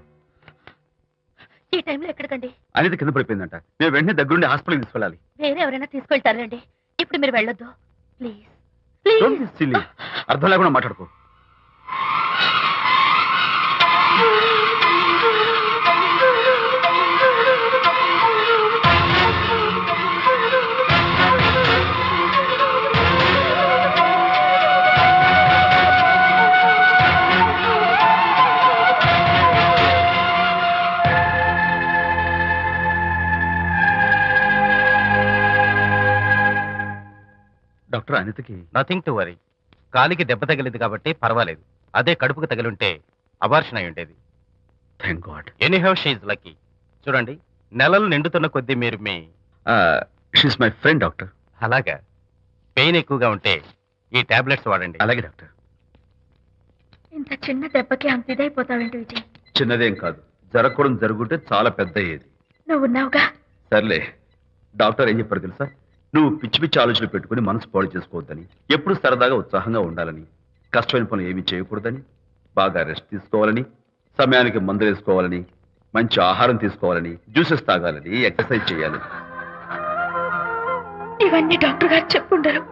S1: ఈ టైంలో ఎక్కడికండి?
S4: అనిత కింద పడిపోయిందంట. నేను వెంటనే దగ్గరుండి హాస్పిటల్కి తీసుకెళ్ళాలి.
S1: వేరే ఎవరైనా తీసుకెళ్తారండి. ఇప్పుడు మీరు వెళ్ళొద్దు ప్లీజ్.
S4: అర్థం లేకుండా మాట్లాడుకో. డాక్టర్ అనితకి
S3: నథింగ్ టు వరీ. కాలికి దెబ్బ తగిలింది కాబట్టి పర్వాలేదు. అదే కడుపుకు తగిలింటే అబార్షన్ అయి ఉండేది.
S4: Thank God.
S3: Anyhow she's lucky. చూడండి, నెలలు నిండుతున్న కొద్దీ మీరు మీ
S4: షీస్ మై ఫ్రెండ్ డాక్టర్.
S3: అలాగా, పెయిన్ ఎక్కువగా ఉంటే ఈ టాబ్లెట్స్ వాడండి.
S4: అలాగే డాక్టర్.
S10: ఇంత చిన్న దెబ్బకి అంత ఇదైపోతావేంటి విజయ్?
S4: చిన్నదేం కాదు, జరగకూడదు జరుగుంటే చాలా పెద్ద అయ్యేది.
S10: నువ్వున్నావుగా.
S4: సర్లే, డాక్టర్ ఏం చెప్పారు తెలుసా? నువ్వు పిచ్చి పిచ్చి ఆలోచనలు పెట్టుకుని మనసు పాడు చేసుకోవద్దని, ఎప్పుడు సరదాగా ఉత్సాహంగా ఉండాలని, కష్టమైన పనులు ఏమీ చేయకూడదని, బాగా రెస్ట్ తీసుకోవాలని, సమయానికి మందులు వేసుకోవాలని, మంచి ఆహారం తీసుకోవాలని, జ్యూసెస్ తాగాలని, ఎక్సర్సైజ్ చేయాలి.
S10: ఇవన్నీ డాక్టర్ గారు చెప్పుండరు,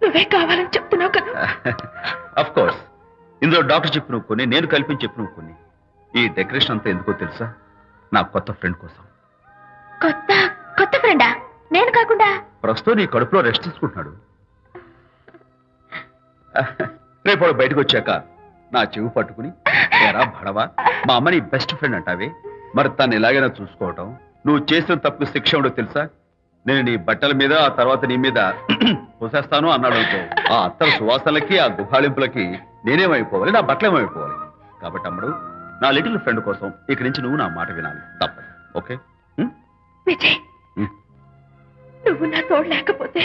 S10: నువ్వే కావాలని చెప్తున్నావు కదా.
S4: అఫ్ కోర్స్, ఇందులో డాక్టర్ చెప్పిన కొన్ని, నేను కల్పించి చెప్పిన కొన్ని. ఈ డెకరేషన్ అంతా ఎందుకో తెలుసా? నా కొత్త ఫ్రెండ్ కోసం.
S10: కొత్త కొత్త ఫ్రెండా? నేను కాకుండా?
S4: ప్రస్తుతం నీ కడుపులో రెస్ట్ తీసుకుంటున్నాడు. రేపు వాడు బయటకు వచ్చాక నా చెవి పట్టుకుని, ఏరా భడవా, మా అమ్మ నీ బెస్ట్ ఫ్రెండ్ అంటావే, మరి తను ఎలాగైనా చూసుకోవటం, నువ్వు చేసిన తప్పు శిక్ష ఉండో తెలుసా? నేను నీ బట్టల మీద, ఆ తర్వాత నీ మీద పోసేస్తాను అన్నాడు అనుకో, ఆ అత్తల సువాసనలకి, ఆ గుహాళింపులకి నేనేమైపోవాలి, నా బట్టలేమైపోవాలి. కాబట్టి అమ్మడు, నా లిటిల్ ఫ్రెండ్ కోసం ఇక్కడి నుంచి నువ్వు నా మాట వినాలి, తప్పదు. ఓకే
S10: విజయ్, నువ్వు నా తోడు లేకపోతే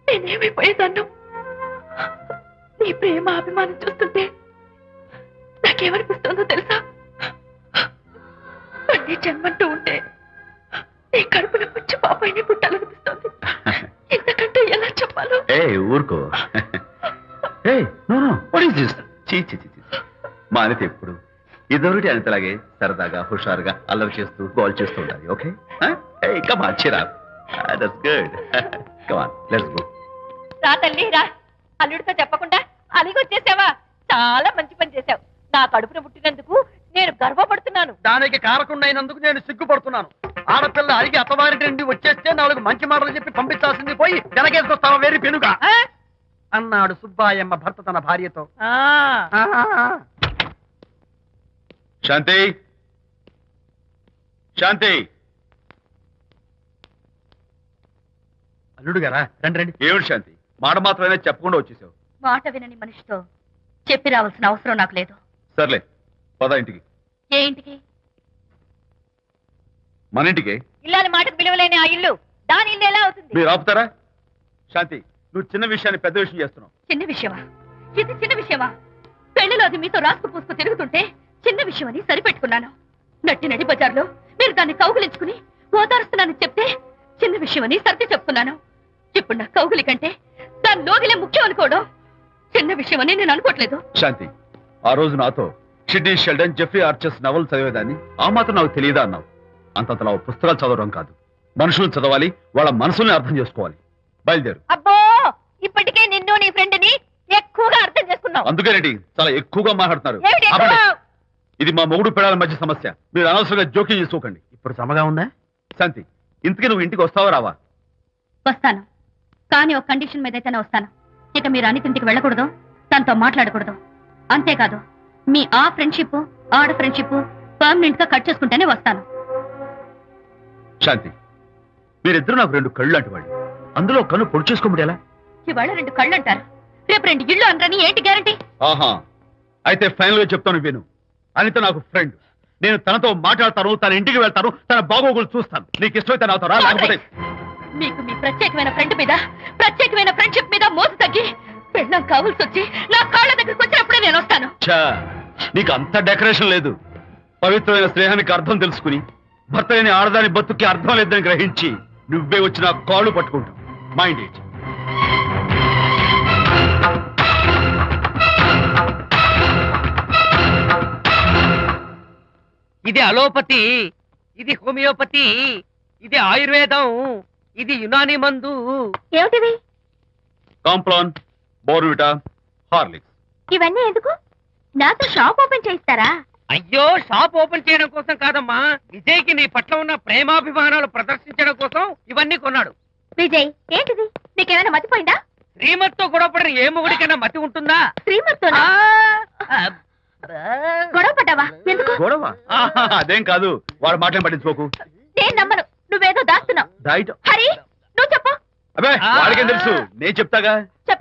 S10: నేనేమైపోయేదాన్ను? నీ ప్రేమ అభిమానం చూస్తుంటే నాకేమనిపిస్తుందో తెలుసా? మళ్ళీ జన్మంటూ ఉంటే నీ కడుపులో వచ్చి పాపాయిని పుట్టాలనిపిస్తుంది. ఇంతకంటే ఎలా చెప్పాలో?
S4: ఊరుకో. మా అనిత ఎప్పుడు ఇదొకటి అనితలాగే సరదాగా, హుషారుగా, అల్లరి చేస్తూ, గోల్ చేస్తూ ఉండాలి. ఓకే, కమాన్, చిరా. That's good. Come on, let's go.
S1: రా తల్లి రా. అల్లుడితో చెప్పకుండా అలిగొచ్చేసావా? చాలా మంచి పని చేశావు. నా కడుపున పుట్టినందుకు నేను గర్వపడుతున్నాను.
S5: దానికి కారకుండైనందుకు నేను సిగ్గుపడుతున్నాను. ఆడపిల్ల అడిగి అత్తవారింటి నుండి వచ్చేస్తే 4 మంచి మాటలు చెప్పి పంపించాల్సింది పోయి వెనకేసుకొస్తావా వేరు పెనుగా అన్నాడు సుబ్బాయమ్మ భర్త తన భార్యతో.
S4: శాంతి, శాంతి.
S5: అల్లుడు గారా, రండి రండి.
S4: ఏమిటి శాంతి, మాట మాత్రమే చెప్పకుండా వచ్చేసావు?
S10: మాట వినని మనిషితో చెప్పి రావాల్సిన అవసరం నాకు లేదు.
S4: సర్లే, పద ఇంటికి.
S10: ఏ ఇంటికి?
S4: మన ఇంటికి.
S1: ఇల్లాలి మాటకు విలువలేని ఆ ఇల్లు దాని ఇల్లు ఎలా అవుతుంది?
S4: మీరు ఆపుతారా? శాంతి, నువ్వు చిన్న విషయాన్ని పెద్ద విషయం చేస్తున్నావు.
S10: చిన్న విషయమా? ఇది చిన్న విషయమా? పెళ్లిలో అది మీతో రాసుకు పూసుకు తిరుగుతుంటే చిన్న విషయం అని సరిపెట్టుకున్నాను. నట్టి నడి బజార్లో మీరు దాన్ని కౌగులించుకుని ఓదారుస్తున్నానని చెప్తే చిన్న విషయం అని సర్ది చెప్తున్నాను. ఇప్పుడు నా కౌగులి కంటే దాని లోగిలే ముఖ్యం అనుకోవడం చిన్న విషయం అని నేను అనుకోవట్లేదు.
S4: శాంతి, ఆ రోజు నాతో Sidney Sheldon, Jeffrey Archer's novel చదివేదాన్ని, ఆ మాత్రం నాకు తెలియదా అన్నావు. అంతంతలా పుస్తకాలు చదవడం కాదు, మనుషులు చదవాలి, వాళ్ళ మనసుల్ని అర్థం చేసుకోవాలి. బయలుదేరు.
S1: అబ్బో, ఇప్పటికే నిన్ను నీ ఫ్రెండ్ ని ఎక్కువగా అర్థం చేసుకున్నావు.
S4: అందుకేనండి చాలా ఎక్కువగా మాట్లాడుతున్నారు.
S1: ఏమిటి ఎక్కువ?
S4: ఆపండి. ఇది మా మొగుడు పిల్లల మధ్య సమస్య, మీరు అనవసరంగా జోక్యం చేసుకోకండి.
S5: ఇప్పుడు సమగా ఉందా?
S4: శాంతి, ఇంతకీ నువ్వు ఇంటికి వస్తావా రావా?
S10: వస్తాను, కానీ ఒక కండిషన్ మీద అయితేనే వస్తాను. ఇక మీరు అనితింటికి వెళ్ళకూడదు, తనతో మాట్లాడకూడదు. అంతేకాదు, మీ ఆ ఫ్రెండ్షిప్, ఆడ ఫ్రెండ్షిప్ పర్మనెంట్ గా కట్ చేసుకుంటేనే వస్తాను.
S4: శాంతి, మీరిద్దరు నాకు 2 కళ్ళు లాంటి వాళ్ళు, అందులో కన్ను పొడి చేసుకోబడి ఎలా?
S10: ఇవాళ 2 కళ్ళు అంటారు, రేపు 2 ఇళ్ళు అనరని ఏంటి గ్యారంటీ?
S4: ఆహా, అయితే ఫైనల్ గా చెప్తాను విను. అనిత నాకు ఫ్రెండ్, నేను తనతో మాట్లాడతాను, తన ఇంటికి వెళ్తాను, తన బాగోగులు చూస్తాను. నీకు ఇష్టమైతే నాతో రా, లేకపోతే
S10: మీకు మీ ప్రత్యేకమైన ఫ్రెండ్ మీద, ప్రత్యేకమైన ఫ్రెండ్షిప్ మీద మోసు తగ్గి పెళ్ళం కావాల్సి వచ్చి నా కాళ్ళ దగ్గరికి వచ్చినప్పుడే నేను వస్తాను.
S4: ఛా, నీకు అంత డెకరేషన్ లేదు. పవిత్రమైన స్నేహానికి అర్థం తెలుసుకుని, భర్త లేని ఆడదాని బతుక్కి అర్థం లేదని గ్రహించి నువ్వే వచ్చి నా కాళ్ళు పట్టుకుంటావు. Mind it.
S6: ఇది అలోపతి, ఇది హోమియోపతి, ఇది ఆయుర్వేదం, ఇది యునాని మందు.
S10: ఏమిటివి?
S4: Complan, Bournvita, Horlicks.
S10: ఇవన్నీ ఎందుకు? నాతో షాప్ ఓపెన్ చేయిస్తారా?
S6: అయ్యో, షాప్ ఓపెన్ చేయడం కోసం కాదమ్మా, విజయ్కి నీ పట్ల ఉన్న ప్రేమాభిమానాలు ప్రదర్శించడం కోసం ఇవన్నీ కొన్నాడు.
S10: విజయ్, ఏంటిది? నీకేమైనా మతిపోయిందా?
S6: శ్రీమతితో గొడవపడిన ఏ మొగుడికైనా మతి ఉంటుందా?
S10: శ్రీమతితో గొడవ పడ్డావా? ఎందుకు
S4: గొడవ? అదేం కాదు, వాడు మాటలు పట్టించుకోకు.
S10: నేను నమ్మను, నువ్వేదో దాస్తున్నావు.
S4: డైట్
S10: హరి, నువ్వు చెప్పు.
S4: అబ్బే వాడికేం తెలుసు నేను చెప్తాగా.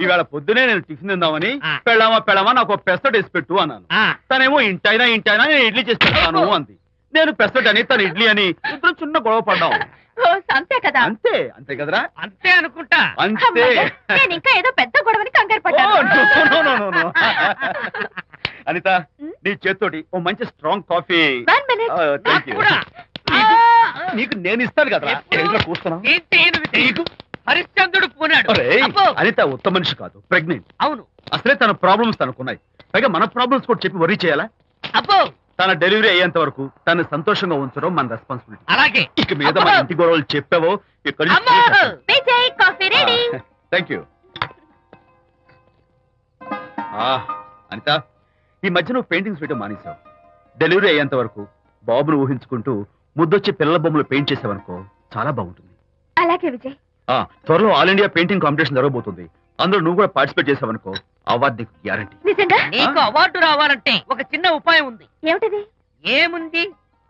S4: ఈవేళ పొద్దునే నేను టిఫిన్ తిందామని పెళ్ళామా నాకు పెసరట్ వేసి పెట్టు అన్నాను. తనేమో ఇంటైనా నేను ఇడ్లీ చేసి పెడతాను అంది. నేను పెసరట్ అని తను ఇడ్లీ అని ఇద్దరు చిన్న గొడవ పడ్డాం.
S1: అంతే కదా?
S4: అంతే కదరా?
S6: అంతే అనుకుంటా.
S4: అంతే.
S1: నేను ఇంకా ఏదో పెద్ద గొడవని కంగారు పడ్డాను.
S4: అనిత నీ చేత్తోటి ఓ మంచి స్ట్రాంగ్ కాఫీ. నీకు నేను ఇస్తాను కదా. కూర్చున్నావు.
S6: హరిశ్చంద్రుడు పూనాడు.
S4: అనిత ఉత్తమ మనిషి కాదు, ప్రెగ్నెంట్.
S6: అవును.
S4: అసలే తన ప్రాబ్లమ్స్ తనకున్నాయి, పైగా మన ప్రాబ్లమ్స్ కూడా చెప్పి వరీ చేయాలా?
S6: అబ్బో
S4: తన డెలివరీ అయ్యేంత వరకు తను సంతోషంగా ఉంచడం మన రెస్పాన్సిబిలిటీ.
S6: అలాగే.
S4: ఇక మీద మన ఇంటి గొడవలు చెప్పావో ఇక్కడ. Thank you. అనిత ఈ మధ్య నువ్వు పెయింటింగ్స్ వేయడం మానేశావు. డెలివరీ అయ్యేంత వరకు బాబును ఊహించుకుంటూ ముద్దొచ్చి పిల్లల బొమ్మలు పెయింట్ చేసావనుకో చాలా బాగుంటుంది.
S1: అలాగే విజయ్.
S4: త్వరలో ఆల్ ఇండియా పెయింటింగ్ కాంపిటీషన్ జరగబోతుంది. అందులో నువ్వు కూడా పార్టిసిపేట్ చేసావనుకో అవార్డు నీకు గ్యారంటీ.
S6: నీకు అవార్డు రావాలంటే ఒక చిన్న ఉపాయం ఉంది.
S1: ఏమిటిది?
S6: ఏముంది,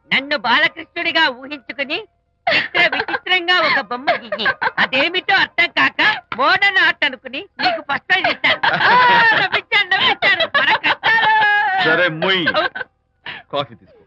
S6: నన్ను బాలకృష్ణుడిగా ఊహించుకుని విచిత్రంగా ఒక బొమ్మ గీయి. అదేమిటో అర్థం కాక మోడర్న్ ఆర్ట్ అనుకుని నీకు ఫస్ట్ ప్రైజ్ ఇస్తాను. నవ్వించాను.
S4: సరే మొయ్ కాఫీ తీసుకో.